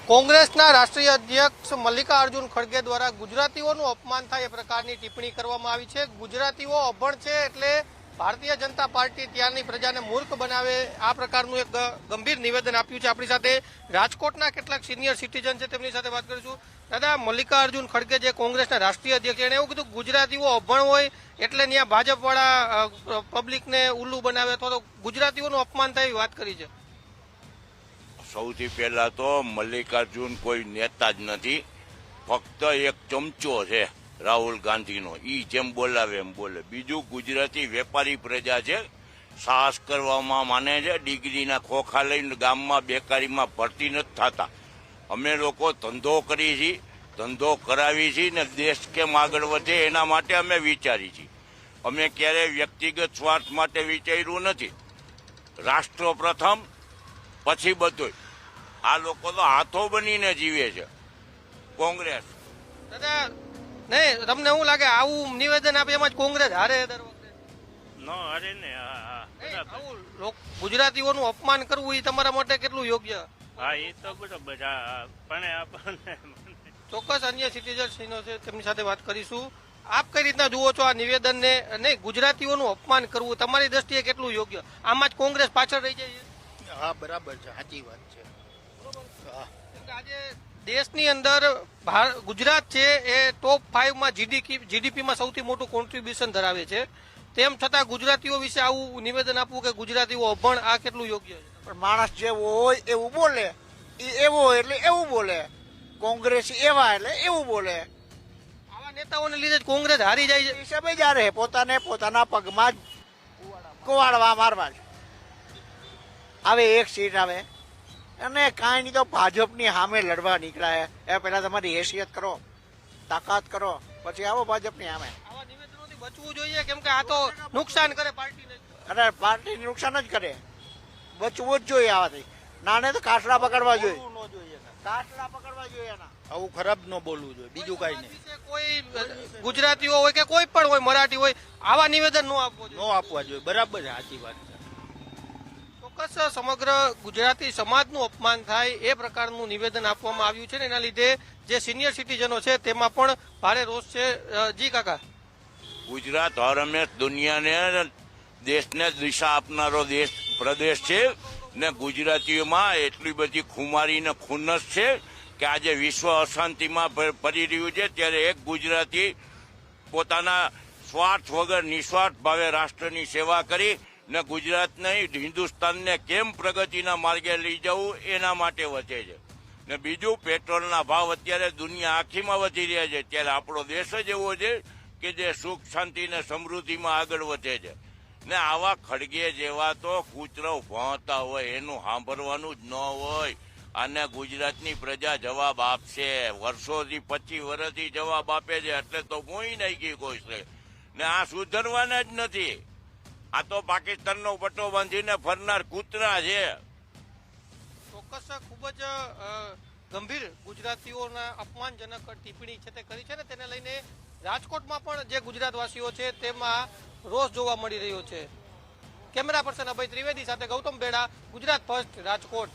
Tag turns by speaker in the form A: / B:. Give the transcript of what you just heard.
A: કોંગ્રેસના રાષ્ટ્રીય અધ્યક્ષ મલ્લિકાર્જુન ખડગે દ્વારા ગુજરાતીઓનું અપમાન થાય એ પ્રકારની ટિપ્પણી કરવામાં આવી છે. ગુજરાતીઓ અભણ છે એટલે ભારતીય જનતા પાર્ટી ત્યાંની પ્રજાને મૂર્ખ બનાવે, આ પ્રકારનું એક ગંભીર નિવેદન આપ્યું છે. આપણી સાથે રાજકોટના કેટલાક સિનિયર સિટીઝન છે, તેમની સાથે વાત કરીશું. દાદા, મલ્લિકાર્જુન ખડગે જે કોંગ્રેસના રાષ્ટ્રીય અધ્યક્ષ, એને એવું કીધું ગુજરાતીઓ અભણ હોય એટલે ત્યાં ભાજપવાળા પબ્લિકને ઉલ્લુ બનાવે અથવા તો ગુજરાતીઓનું અપમાન થાય એવી વાત કરી છે.
B: સૌથી પહેલા તો મલ્લિકાર્જુન કોઈ નેતા જ નથી, ફક્ત એક ચમચો છે રાહુલ ગાંધીનો. ઈ જેમ બોલાવે એમ બોલે. બીજું, ગુજરાતી વેપારી પ્રજા છે, સાહસ કરવામાં માને છે. ડિગ્રીના ખોખા લઈને ગામમાં બેકારીમાં ભરતી નથી થતા. અમે લોકો ધંધો કરી છીએ, ધંધો કરાવી છીએ ને દેશ કેમ આગળ વધે એના માટે અમે વિચારી છીએ. અમે ક્યારેય વ્યક્તિગત સ્વાર્થ માટે વિચાર્યું નથી. રાષ્ટ્ર પ્રથમ, પછી બધું. આ લોકો તો હાથો બનીને જીવે છે કોંગ્રેસ.
A: દાદા, નહીં તમને શું લાગે આવું નિવેદન આપે એમાં જ કોંગ્રેસ હારે દર વખતે?
C: નો અરે ને
A: આવું ગુજરાતીઓનું અપમાન કરવું એ તમારા માટે કેટલું યોગ્ય?
C: હા, એ તો બરોબર. પણ આપણને
A: ચોક્કસ અન્ય સિટીઝન છે, તેમની સાથે વાત કરીશું. આપ કઈ રીતના જુઓ છો આ નિવેદનને? નહીં, ગુજરાતીઓનું અપમાન કરવું તમારી દ્રષ્ટિએ કેટલું યોગ્ય? આમાં જ કોંગ્રેસ પાછળ રહી જાય છે?
D: હા, બરાબર છે, સાચી વાત છે.
A: આજે દેશની અંદર ગુજરાત છે એ ટોપ 5 માં જીડીપીમાં સૌથી મોટું કોન્ટ્રીબ્યુશન ધરાવે છે. તેમ છતાં ગુજરાતીઓ વિશે આવું નિવેદન આપવું કે ગુજરાતીઓ અભણ, આ કેટલું યોગ્ય છે?
D: પણ માણસ જેવો હોય એવું બોલે, એ એવો હોય એટલે એવું બોલે. કોંગ્રેસી એવા એટલે એવું બોલે.
A: આવા નેતાઓને લીધે જ કોંગ્રેસ હારી જાય છે.
D: હિસાબે જ હારે, પોતાને પોતાના પગમાં જ કુવાડવા મારવા જ. આવે એક સીટ આવે અને કાંઈ નહીં તો ભાજપની સામે લડવા નીકળાય. એ પહેલા તમારી હેસિયત કરો, તાકાત કરો, પછી આવો ભાજપની સામે.
A: આવા નિવેદનોથી બચવું જોઈએ, કેમ કે આ તો નુકસાન કરે પાર્ટીને.
D: અને પાર્ટીને નુકસાન જ કરે. બચવું જ જોઈએ આવાથી. નાને તો કાસલા પકડવા જોઈએ. કાસલા પકડવા જોઈએ એના.
E: આવું ખરાબ ન બોલવું જોઈએ, બીજું કઈ નહીં.
A: કોઈ ગુજરાતીઓ હોય કે કોઈ પણ હોય, મરાઠી હોય, આવા નિવેદન ન આપવો
E: ન
A: જોઈએ.
E: આપવા જોઈએ. બરાબર છે, સાચી વાત છે.
A: ચોક્કસ સમગ્ર ગુજરાતી સમાજનું અપમાન થાય એ પ્રકારનું નિવેદન આપવામાં આવ્યું છે ને એના લીધે જે સિનિયર સિટીઝનો છે તેમાં પણ ભારે રોષ છે. જી કાકા,
B: ગુજરાત હરમેશ દુનિયાને દેશને દિશા આપનારો પ્રદેશ છે ને ગુજરાતીઓમાં એટલી બધી ખુમારી ને ખુન્નસ છે કે આજે વિશ્વ અશાંતિમાં પડી રહ્યું છે, ત્યારે એક ગુજરાતી પોતાના સ્વાર્થ વગર નિસ્વાર્થ ભાવે રાષ્ટ્રની સેવા કરી ને ગુજરાતને હિન્દુસ્તાનને કેમ પ્રગતિના માર્ગે લઈ જવું એના માટે વધે છે. ને બીજું, પેટ્રોલના ભાવ અત્યારે દુનિયા આખીમાં વધી રહ્યા છે, ત્યારે આપણો દેશ જ એવો છે કે જે સુખ શાંતિ ને સમૃદ્ધિમાં આગળ વધે છે. ને આવા ખડગે જેવા તો કૂતરો ભણતા હોય એનું સાંભળવાનું જ ન હોય. અને ગુજરાતની પ્રજા જવાબ આપશે. વર્ષોથી 25 વર્ષથી જવાબ આપે છે, એટલે તો મોઈ નાખી કોઈ છે ને આ સુધરવાના જ નથી. આ તો પાકિસ્તાનનો પટ્ટો બાંધીને ફરનાર કૂતરા છે.
A: ચોક્કસ ખૂબ જ ગંભીર ગુજરાતીઓના અપમાનજનક ટિપ્પણી છે તે કરી છે ને તેને લઈને રાજકોટમાં પણ જે ગુજરાતવાસીઓ છે તેમાં રોષ જોવા મળી રહ્યો છે. કેમેરા પર્સન અભય ત્રિવેદી સાથે ગૌતમ બેડા, ગુજરાત ફર્સ્ટ, રાજકોટ.